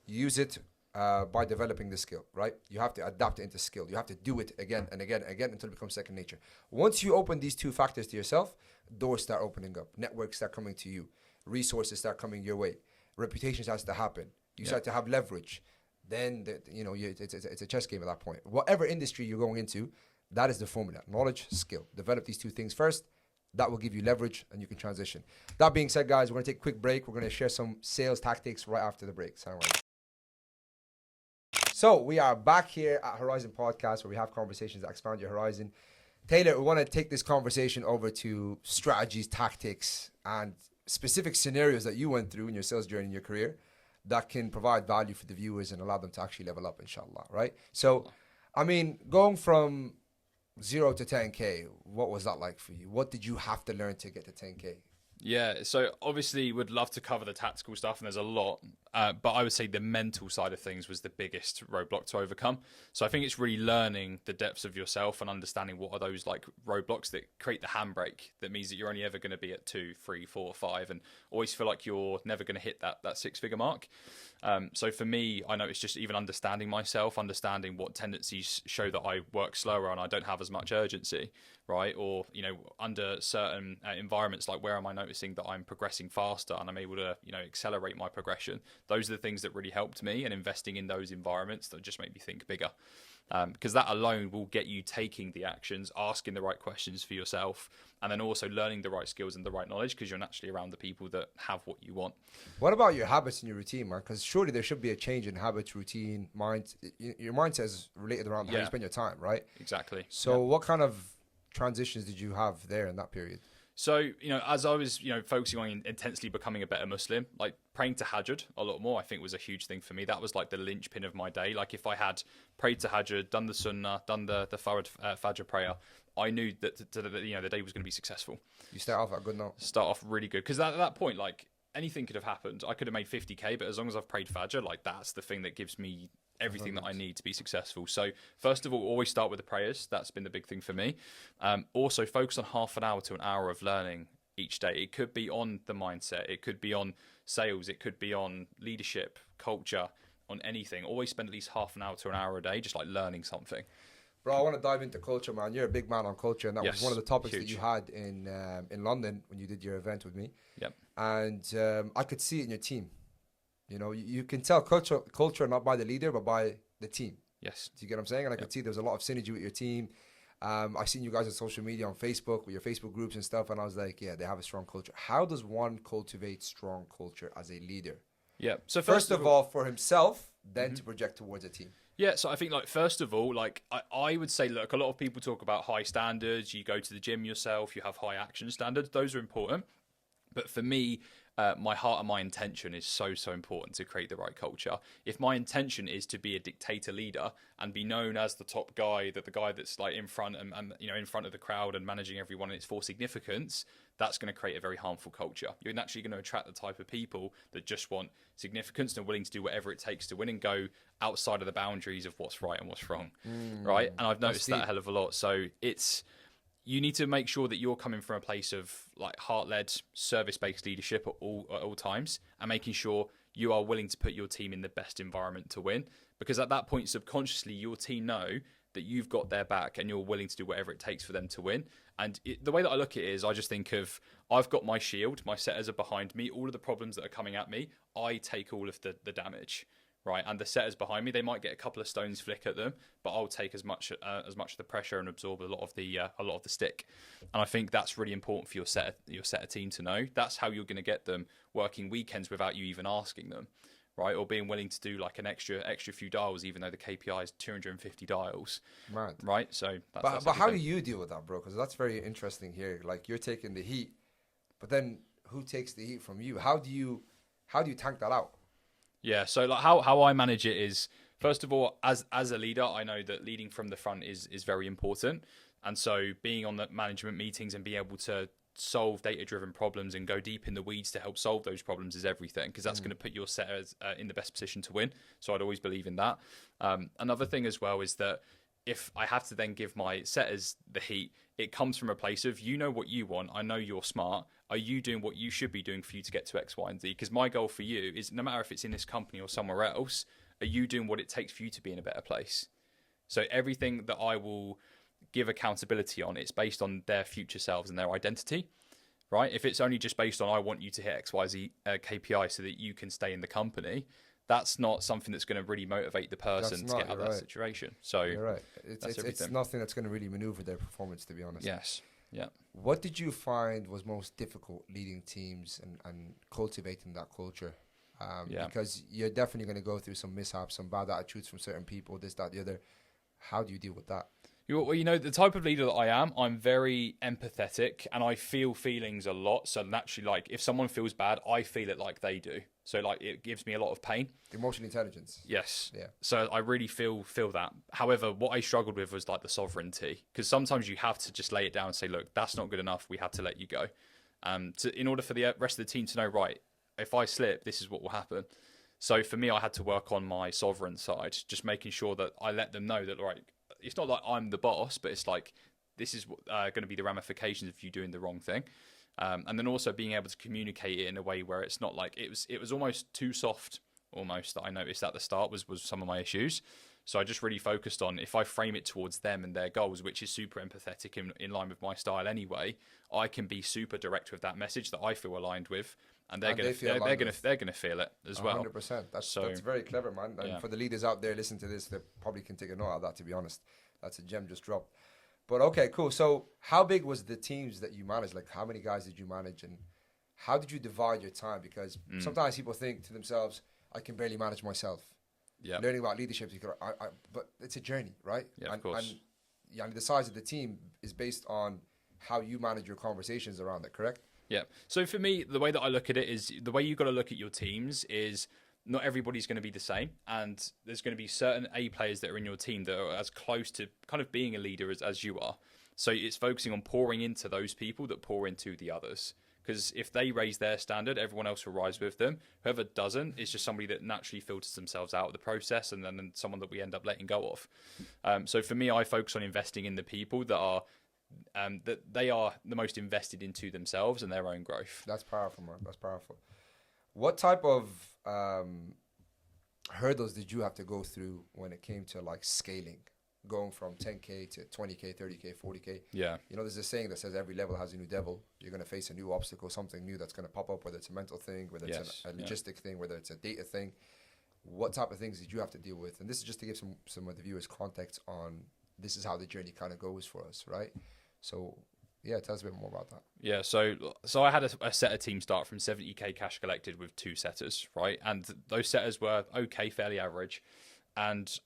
use it by developing the skill, right? You have to adapt it into skill. You have to do it again and again and again until it becomes second nature. Once you open these 2 factors to yourself, doors start opening up, networks start coming to you, resources start coming your way, reputation starts to happen, you start to have leverage. Then it's a chess game at that point. Whatever industry you're going into, that is the formula: knowledge, skill. Develop these 2 things first. That will give you leverage, and you can transition. That being said, guys, we're going to take a quick break. We're going to share some sales tactics right after the break. So we are back here at Horizon Podcast, where we have conversations that expand your horizon. Taylor, we want to take this conversation over to strategies, tactics, and specific scenarios that you went through in your sales journey in your career that can provide value for the viewers and allow them to actually level up, inshallah, right? So, I mean, going from 0 to 10K, what was that like for you? What did you have to learn to get to 10K?
Yeah, so obviously would love to cover the tactical stuff, and there's a lot, but I would say the mental side of things was the biggest roadblock to overcome. So I think it's really learning the depths of yourself and understanding what are those like roadblocks that create the handbrake that means that you're only ever going to be at 2, 3, 4, 5 and always feel like you're never going to hit that 6-figure mark. So for me, I know it's just even understanding myself, understanding what tendencies show that I work slower and I don't have as much urgency, right? Or, under certain environments, like where am I noticing that I'm progressing faster and I'm able to, accelerate my progression. Those are the things that really helped me, and investing in those environments that just make me think bigger. because that alone will get you taking the actions, asking the right questions for yourself, and then also learning the right skills and the right knowledge, because you're naturally around the people that have what you want.
What about your habits and your routine, man? Because surely there should be a change in habits, routine, mind. Your mindset is related around how you spend your time, right?
Exactly.
So what kind of transitions did you have there in that period?
So, as I was, focusing on intensely becoming a better Muslim, like praying Tahajjud a lot more, I think was a huge thing for me. That was like the linchpin of my day. Like if I had prayed Tahajjud, done the Sunnah, done the Fajr prayer, I knew that, the day was going to be successful.
You start off at a good note.
Start off really good. Because at that point, like anything could have happened. I could have made 50K, but as long as I've prayed Fajr, like that's the thing that gives me everything that I need to be successful. So first of all, always start with the prayers. That's been the big thing for me. Also focus on half an hour to an hour of learning each day. It could be on the mindset. It could be on sales. It could be on leadership, culture, on anything. Always spend at least half an hour to an hour a day, just like learning something.
Bro, I want to dive into culture, man. You're a big man on culture, and that was one of the topics that you had in London when you did your event with me.
Yep.
And I could see it in your team. You can tell culture not by the leader, but by the team.
Yes.
Do you get what I'm saying? And I could see there was a lot of synergy with your team. I've seen you guys on social media, on Facebook, with your Facebook groups and stuff. And I was like, yeah, they have a strong culture. How does one cultivate strong culture as a leader?
Yeah. So
first of all, for himself, then to project towards a team.
Yeah, so I think, like, first of all, like, I would say, look, a lot of people talk about high standards. You go to the gym yourself, you have high action standards. Those are important. But for me, my heart and my intention is so important to create the right culture. If my intention is to be a dictator leader and be known as the top guy, the guy that's like in front and in front of the crowd and managing everyone, and it's for significance, that's going to create a very harmful culture. You're naturally going to attract the type of people that just want significance and are willing to do whatever it takes to win and go outside of the boundaries of what's right and what's wrong, right? And I've noticed that a hell of a lot. So you need to make sure that you're coming from a place of like heart-led, service-based leadership at all times, and making sure you are willing to put your team in the best environment to win. Because at that point, subconsciously, your team know that you've got their back and you're willing to do whatever it takes for them to win. And the way that I look at it is, I just think of, I've got my shield, my setters are behind me, all of the problems that are coming at me, I take all of the damage. Right, and the setters behind me, they might get a couple of stones flick at them, but I'll take as much of the pressure and absorb a lot of the stick. And I think that's really important for your setter team to know. That's how you're going to get them working weekends without you even asking them, right? Or being willing to do like an extra few dials, even though the KPI is 250 dials.
Mad.
Right. So,
but how do you deal with that, bro? Because that's very interesting here. Like you're taking the heat, but then who takes the heat from you? How do you tank that out?
Yeah, so like how I manage it is, first of all, as a leader, I know that leading from the front is very important. And so being on the management meetings and being able to solve data-driven problems and go deep in the weeds to help solve those problems is everything, because that's going to put your setters in the best position to win. So I'd always believe in that. Another thing as well is that if I have to then give my setters the heat, it comes from a place of, you know what you want, I know you're smart, are you doing what you should be doing for you to get to X, Y, and Z? Because my goal for you is, no matter if it's in this company or somewhere else, are you doing what it takes for you to be in a better place? So everything that I will give accountability on, it's based on their future selves and their identity, right? If it's only just based on, I want you to hit X, Y, Z KPI so that you can stay in the company, that's not something that's going to really motivate the person to get out of that situation. So
you're right. It's nothing that's going to really maneuver their performance, to be honest.
Yes. Yeah.
What did you find was most difficult leading teams and cultivating that culture? Because you're definitely going to go through some mishaps, some bad attitudes from certain people, this, that, the other. How do you deal with that?
Well, the type of leader that I am, I'm very empathetic and I feel feelings a lot. So naturally, like if someone feels bad, I feel it like they do. So like it gives me a lot of pain.
Emotional intelligence.
Yes.
Yeah.
So I really feel that. However, what I struggled with was like the sovereignty, because sometimes you have to just lay it down and say, look, that's not good enough. We have to let you go. In order for the rest of the team to know, right, if I slip, this is what will happen. So for me, I had to work on my sovereign side, just making sure that I let them know that, right, it's not like I'm the boss, but it's like, this is going to be the ramifications of you doing the wrong thing. And then also being able to communicate it in a way where it's not like, it was almost too soft, almost, that I noticed at the start was some of my issues. So I just really focused on, if I frame it towards them and their goals, which is super empathetic in line with my style anyway, I can be super direct with that message that I feel aligned with, and they're gonna feel it as well.
100%. That's very clever, man. And for the leaders out there listening to this, they probably can take a note of that. To be honest, that's a gem just dropped. But okay, cool. So how big was the teams that you managed? Like, how many guys did you manage, and how did you divide your time? Because sometimes people think to themselves, I can barely manage myself. Yeah. Learning about leadership, but it's a journey, right?
Yeah, of course.
And the size of the team is based on how you manage your conversations around it, correct?
Yeah. So for me, the way that I look at it is, the way you've got to look at your teams is, not everybody's going to be the same, and there's going to be certain A players that are in your team that are as close to kind of being a leader as you are. So it's focusing on pouring into those people that pour into the others. Because if they raise their standard, everyone else will rise with them. Whoever doesn't is just somebody that naturally filters themselves out of the process, and then someone that we end up letting go of. So for me, I focus on investing in the people that are that they are the most invested into themselves and their own growth.
That's powerful, man. That's powerful. What type of hurdles did you have to go through when it came to like scaling? Going from 10K to 20K, 30K, 40K.
Yeah.
You know, there's this saying that says every level has a new devil. You're going to face a new obstacle, something new that's going to pop up, whether it's a mental thing, whether it's a logistic thing, whether it's a data thing. What type of things did you have to deal with? And this is just to give some of the viewers context on this is how the journey kind of goes for us, right? So, yeah, tell us a bit more about that.
Yeah, so I had a setter team start from 70K cash collected with 2 setters, right? And those setters were okay, fairly average. And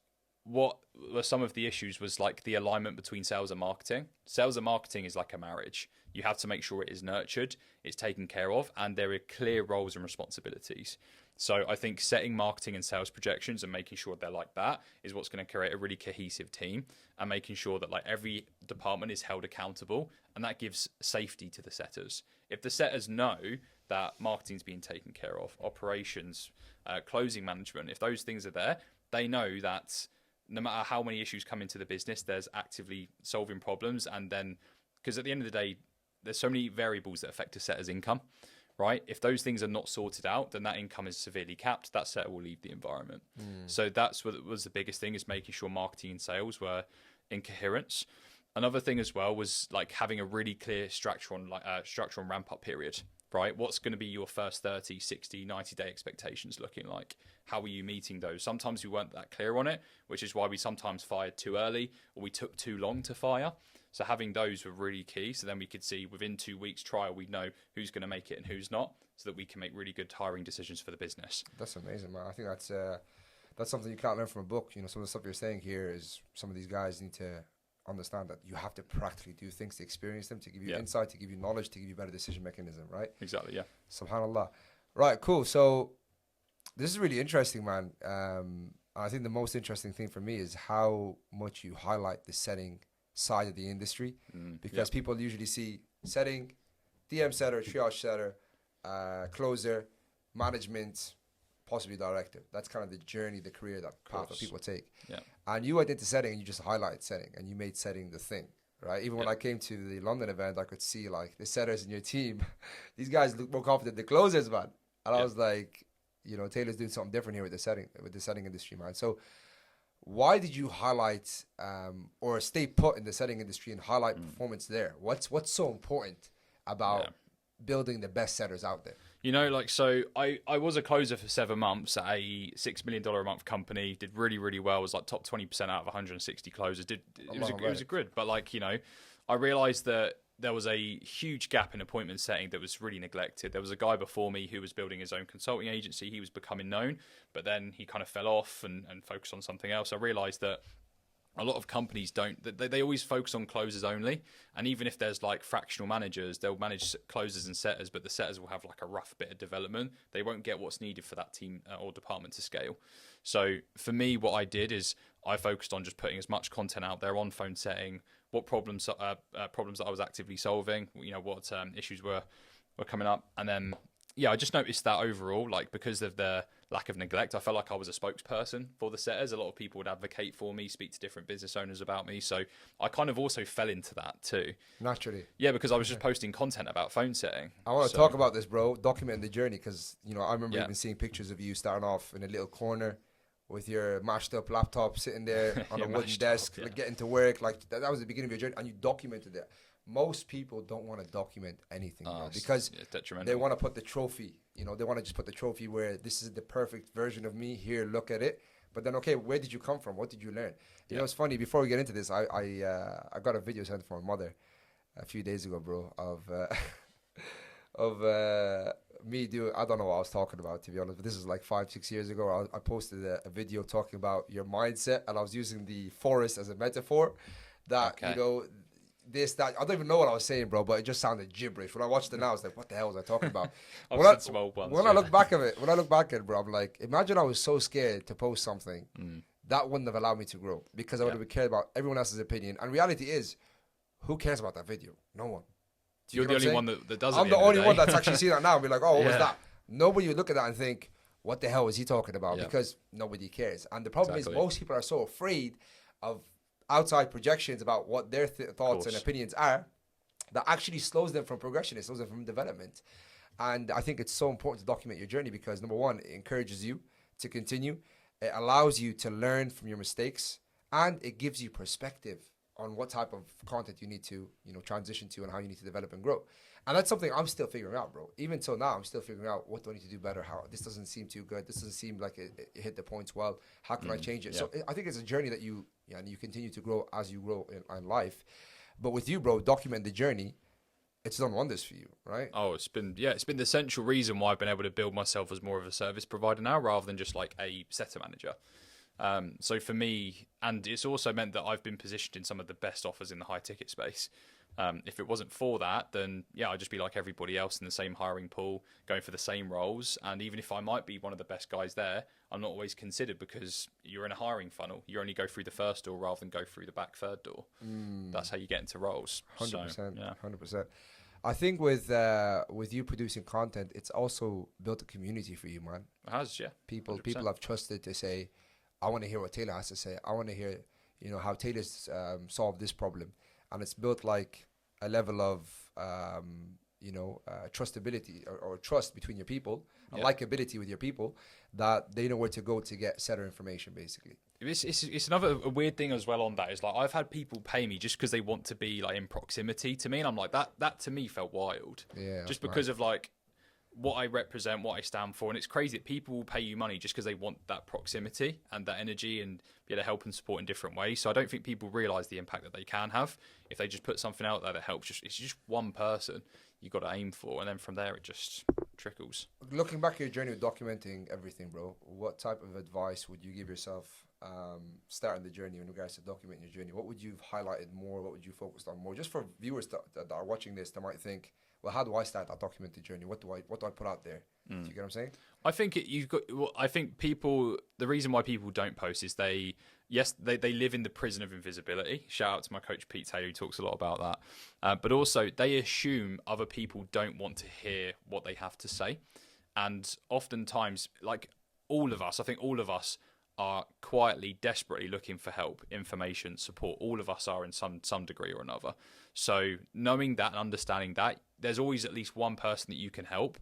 what were some of the issues was like the alignment between sales and marketing. Sales and marketing is like a marriage. You have to make sure it is nurtured, it's taken care of, and there are clear roles and responsibilities. So I think setting marketing and sales projections and making sure they're like that is what's going to create a really cohesive team, and making sure that like every department is held accountable, and that gives safety to the setters. If the setters know that marketing's being taken care of, operations, closing management, if those things are there, they know that no matter how many issues come into the business, there's actively solving problems. And then, because at the end of the day, there's so many variables that affect a setter's income, right? If those things are not sorted out, then that income is severely capped. That setter will leave the environment. So that's what was the biggest thing, is making sure marketing and sales were in coherence. Another thing as well was like having a really clear structure on ramp up period, right? What's going to be your first 30, 60, 90-day expectations looking like? How are you meeting those? Sometimes we weren't that clear on it, which is why we sometimes fired too early, or we took too long to fire. So having those were really key. So then we could see within 2 weeks trial, we'd know who's going to make it and who's not, so that we can make really good hiring decisions for the business.
That's amazing, man. I think that's something you can't learn from a book. You know, some of the stuff you're saying here is some of these guys need to understand that you have to practically do things to experience them, to give you insight, to give you knowledge, to give you better decision mechanism, right?
Exactly, yeah.
Subhanallah. Right, cool. So this is really interesting, man. I think the most interesting thing for me is how much you highlight the setting side of the industry, because people usually see setting, DM setter, triage setter, closer, management, possibly director. That's kind of the journey, the career, that path that people take. Yeah. And you went into setting and you just highlighted setting and you made setting the thing, right? Even when I came to the London event, I could see like the setters in your team. These guys look more confident than the closers, man. And I was like, you know, Taylor's doing something different here with the setting industry, man. So why did you highlight or stay put in the setting industry and highlight performance there? What's so important about building the best setters out there?
You know, like, so I was a closer for 7 months at a $6 million a month company, did really, really well, was like top 20% out of 160 closers. It was a good, but like, you know, I realized that there was a huge gap in appointment setting that was really neglected. There was a guy before me who was building his own consulting agency. He was becoming known, but then he kind of fell off and focused on something else. I realized that a lot of companies they always focus on closers only. And even if there's like fractional managers, they'll manage closers and setters, but the setters will have like a rough bit of development. They won't get what's needed for that team or department to scale. So for me, what I did is I focused on just putting as much content out there on phone setting, what problems that I was actively solving, you know, what issues were coming up. And then, I just noticed that overall, like, because of the lack of neglect, I felt like I was a spokesperson for the setters. A lot of people would advocate for me, speak to different business owners about me. So I kind of also fell into that too.
Naturally.
Yeah, because I was just posting content about phone setting.
I want to talk about this, bro. Documenting the journey, because, you know, I remember even seeing pictures of you starting off in a little corner with your mashed up laptop sitting there on a wooden desk,
yeah.
like getting to work. Like that was the beginning of your journey, and you documented it. Most people don't want to document anything, bro, because they want to put the trophy. You know, they want to just put the trophy where this is the perfect version of me. Here, look at it. But then, okay, where did you come from? What did you learn? You know, it's funny. Before we get into this, I got a video sent from my mother a few days ago, bro, of me doing. I don't know what I was talking about, to be honest. But this is like 5-6 years ago. I posted a video talking about your mindset, and I was using the forest as a metaphor. That you know. This, that, I don't even know what I was saying, bro, but it just sounded gibberish. When I watched it now, I was like, what the hell was I talking about? When I look back at it, bro, I'm like, imagine I was so scared to post something that wouldn't have allowed me to grow, because I would have cared about everyone else's opinion. And reality is, who cares about that video? No one.
You're the only one that does it.
I'm the only one that's actually seen that now and be like, oh, what was that? Nobody would look at that and think, what the hell is he talking about? Because nobody cares. And the problem is most people are so afraid of outside projections about what their thoughts and opinions are, that actually slows them from progression. It slows them from development. And I think it's so important to document your journey, because number one, it encourages you to continue. It allows you to learn from your mistakes, and it gives you perspective on what type of content you need to, you know, transition to, and how you need to develop and grow. And that's something I'm still figuring out, bro. Even till now, I'm still figuring out, what do I need to do better? How this doesn't seem too good. This doesn't seem like it hit the points well. How can I change it? So I think it's a journey that you continue to grow as you grow in life. But with you, bro, document the journey. It's done wonders for you, right?
Oh, it's been the central reason why I've been able to build myself as more of a service provider now, rather than just like a setter manager. So for me, and it's also meant that I've been positioned in some of the best offers in the high ticket space. If it wasn't for that, then I'd just be like everybody else in the same hiring pool, going for the same roles. And even if I might be one of the best guys there, I'm not always considered, because you're in a hiring funnel. You only go through the first door rather than go through the back third door. That's how you get into roles.
100%.
So,
100%. I think with you producing content, it's also built a community for you, man.
It has, yeah.
100%. People have trusted to say, I want to hear what Taylor has to say. I want to hear, you know, how Taylor's solved this problem. And it's built like a level of, trustability or trust between your people, a likability with your people, that they know where to go to get setter information, basically.
It's another weird thing as well on that, is like, I've had people pay me just because they want to be like in proximity to me, and I'm like, that to me felt wild.
Yeah.
Just because of like what I represent, what I stand for. And it's crazy that people will pay you money just because they want that proximity and that energy and be able to help and support in different ways. So I don't think people realise the impact that they can have if they just put something out there that helps. It's just one person you've got to aim for, and then from there it just trickles. Looking back at your journey with documenting everything, bro, what type of advice would you give yourself starting the journey in regards to documenting your journey? What would you have highlighted more? What would you focus on more? Just for viewers that are watching this, they might think, well, how do I start that documented journey? What do I put out there? Do you get what I'm saying? I think I think people. The reason why people don't post is they live in the prison of invisibility. Shout out to my coach Pete Taylor, who talks a lot about that. But also they assume other people don't want to hear what they have to say, and oftentimes, like all of us, I think all of us are quietly, desperately looking for help, information, support. All of us are in some degree or another. So knowing that and understanding that, there's always at least one person that you can help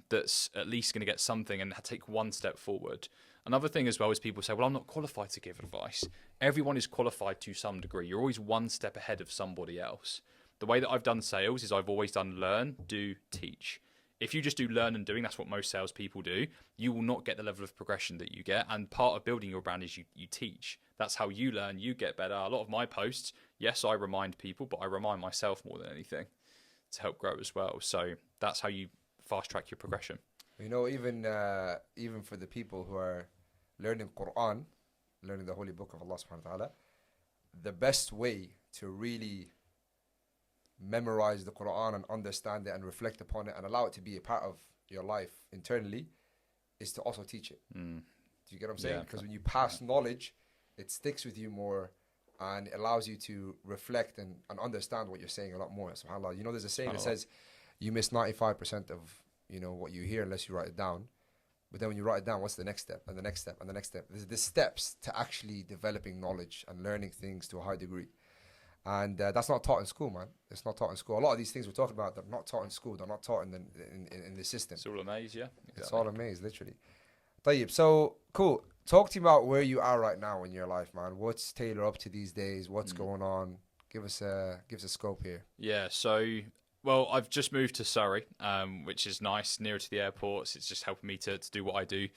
that's at least going to get something and take one step forward. Another thing as well is people say, well, I'm not qualified to give advice. Everyone is qualified to some degree. You're always one step ahead of somebody else. The way that I've done sales is I've always done learn, do, teach. If you just do learn and doing, that's what most salespeople do, you will not get the level of progression that you get. And part of building your brand is you teach. That's how you learn, you get better. A lot of my posts, yes, I remind people, but I remind myself more than anything to help grow as well. So that's how you fast track your progression. You know, even for the people who are learning Quran, learning the holy book of Allah subhanahu wa ta'ala, the best way to really memorize the Quran and understand it and reflect upon it and allow it to be a part of your life internally is to also teach it. Do you get what I'm saying? Because when you pass knowledge, it sticks with you more and it allows you to reflect and understand what you're saying a lot more. SubhanAllah. You know, there's a saying that says you miss 95% of, you know, what you hear unless you write it down. But then when you write it down, what's the next step and the next step and the next step? There's steps to actually developing knowledge and learning things to a high degree. And that's not taught in school, man. It's not taught in school. A lot of these things we're talking about, they're not taught in school. They're not taught in the system. It's all a maze, yeah. Exactly. It's all a maze, literally. طيب, so cool.
Talk to me about where you are right now in your life, man. What's Taylor up to these days? What's going on? Give us a scope here.
Yeah, so well, I've just moved to Surrey, which is nice, nearer to the airports. It's just helping me to do what I do.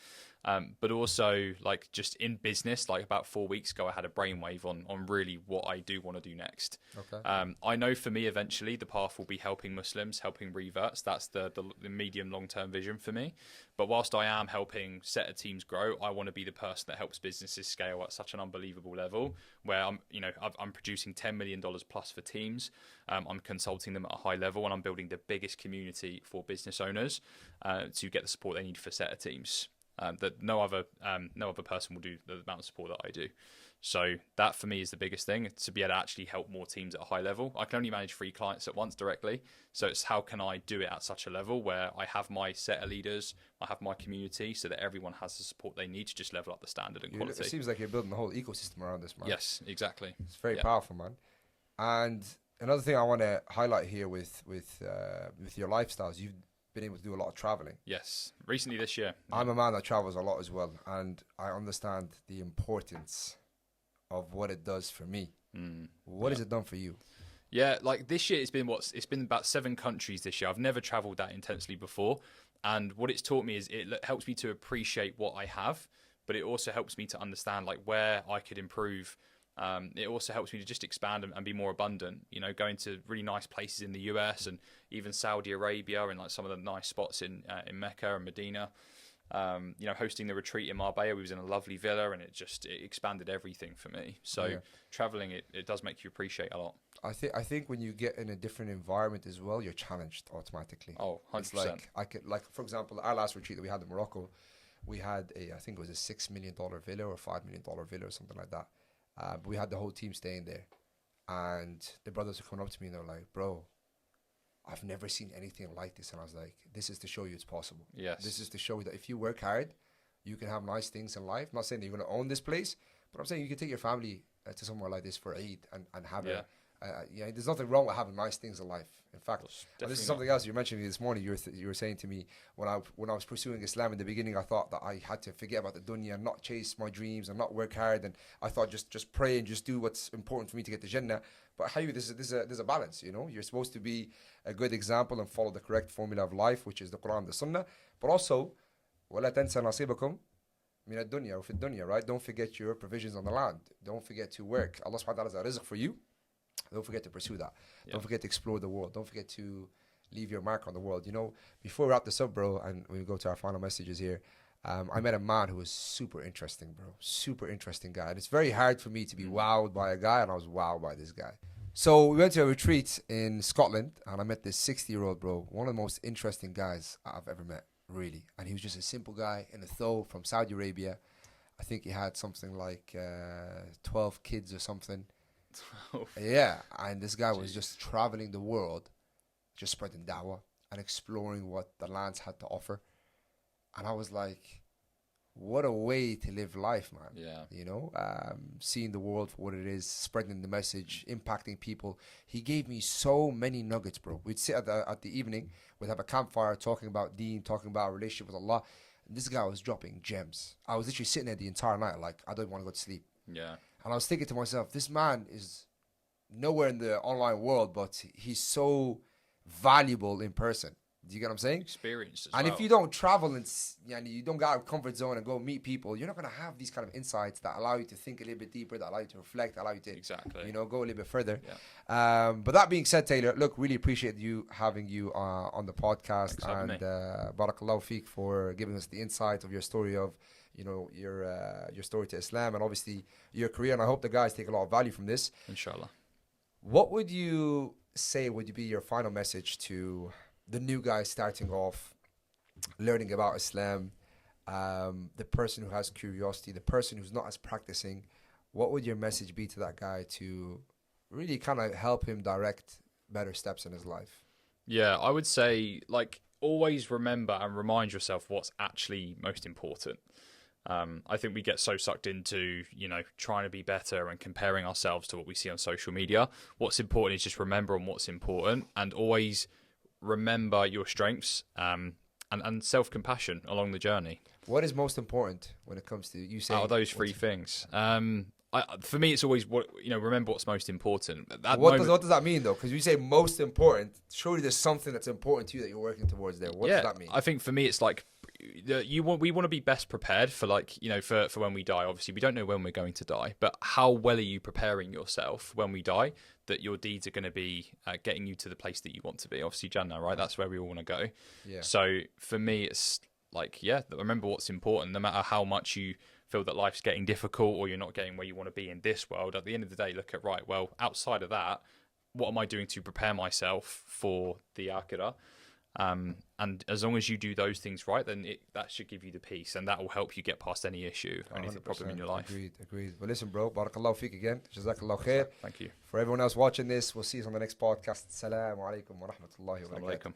But also, like, just in business, like about 4 weeks ago, I had a brainwave on really what I do want to do next.
Okay.
I know for me, eventually, the path will be helping Muslims, helping reverts. That's the medium, long-term vision for me. But whilst I am helping setter teams grow, I want to be the person that helps businesses scale at such an unbelievable level where I'm producing $10 million plus for teams. I'm consulting them at a high level, and I'm building the biggest community for business owners to get the support they need for setter teams. That no other person will do the amount of support that I do. So that for me is the biggest thing, to be able to actually help more teams at a high level. I can only manage 3 clients at once directly. So it's how can I do it at such a level where I have my setter leaders, I have my community, so that everyone has the support they need to just level up the standard and quality.
It seems like you're building a whole ecosystem around this, man.
Yes, exactly.
It's very powerful, man. And another thing I want to highlight here with your lifestyles, you've been able to do a lot of traveling.
Yes, recently this year.
I'm a man that travels a lot as well, and I understand the importance of what it does for me. What has it done for you?
Yeah, like this year, it's been about 7 countries this year. I've never traveled that intensely before, and what it's taught me is it helps me to appreciate what I have, but it also helps me to understand like where I could improve. It also helps me to just expand and be more abundant, you know, going to really nice places in the US and even Saudi Arabia and like some of the nice spots in Mecca and Medina. You know, hosting the retreat in Marbella, we was in a lovely villa, and it expanded everything for me. So traveling, it does make you appreciate a lot.
I think when you get in a different environment as well, you're challenged automatically.
Oh, 100%.
It's like for example, our last retreat that we had in Morocco, we had I think it was a $6 million villa or $5 million villa or something like that. But we had the whole team staying there, and the brothers were coming up to me and they're like, "Bro, I've never seen anything like this." And I was like, "This is to show you it's possible.
Yes.
This is to show you that if you work hard, you can have nice things in life. I'm not saying that you're going to own this place, but I'm saying you can take your family to somewhere like this for Eid and have there's nothing wrong with having nice things in life. In fact, this is something else you mentioned to me this morning. You were saying to me when I was pursuing Islam in the beginning, I thought that I had to forget about the dunya and not chase my dreams and not work hard, and I thought just pray and just do what's important for me to get to Jannah. But how there's a balance, you know. You're supposed to be a good example and follow the correct formula of life, which is the Quran, the Sunnah. But also, وَلَا تَنْسَ نَصِيبَكُمْ مِنَ الدُّنْيَا وَفِي الدُّنْيا, right? Don't forget your provisions on the land. Don't forget to work. Allah subhanahu wa ta'ala has a rizq for you. Don't forget to pursue that. Don't forget to explore the world. Don't forget to leave your mark on the world. You know, before we wrap this up, bro, and we go to our final messages here, I met a man who was super interesting, bro. Super interesting guy. And it's very hard for me to be wowed by a guy, and I was wowed by this guy. So we went to a retreat in Scotland, and I met this 60-year-old bro, one of the most interesting guys I've ever met, really. And he was just a simple guy in a though from Saudi Arabia. I think he had something like 12 kids or something. Yeah, and this guy was just traveling the world, just spreading dawah and exploring what the lands had to offer. And I was like, what a way to live life, man.
Yeah.
You know, seeing the world for what it is, spreading the message, impacting people. He gave me so many nuggets, bro. We'd sit at the evening, we'd have a campfire talking about deen, talking about our relationship with Allah. And this guy was dropping gems. I was literally sitting there the entire night like, I don't want to go to sleep.
Yeah.
And I was thinking to myself, this man is nowhere in the online world, but he's so valuable in person. Do you get what I'm saying?
Experience as
and
well.
if you don't travel and you don't get out of comfort zone and go meet people, you're not going to have these kind of insights that allow you to think a little bit deeper, that allow you to reflect, that allow you to go a little bit further.
Yeah.
But that being said, Taylor, look, really appreciate having you on the podcast.
Thanks for having me.
Barakallahu feek for giving us the insight of your story of your story to Islam and obviously your career. And I hope the guys take a lot of value from this.
Inshallah.
What would you say would be your final message to the new guy starting off, learning about Islam, the person who has curiosity, the person who's not as practicing? What would your message be to that guy to really kind of help him direct better steps in his life?
Yeah, I would say, like, always remember and remind yourself what's actually most important. I think we get so sucked into, trying to be better and comparing ourselves to what we see on social media. What's important is just remembering what's important and always remember your strengths. and self-compassion along the journey.
What is most important when it comes to you saying
out of those three things? For me, it's always remember what's most important.
What does that mean though? Because you say most important, surely there's something that's important to you that you're working towards there. What does that mean?
I think for me, it's like we want to be best prepared for for when we die. Obviously, we don't know when we're going to die, but how well are you preparing yourself when we die that your deeds are going to be getting you to the place that you want to be? Obviously, Jannah, right? That's where we all want to go. Yeah. So for me, it's remember what's important, no matter how much you feel that life's getting difficult or you're not getting where you want to be in this world. At the end of the day, look at, right, well, outside of that, what am I doing to prepare myself for the Akhirah? And as long as you do those things right, then that should give you the peace, and that will help you get past any issue or any problem in your life.
Agreed. Well, listen, bro, barakallahu feek again. Jazakallah khair.
Thank you.
For everyone else watching this, we'll see you on the next podcast. Assalamu alaikum wa rahmatullahi wa barakatuh.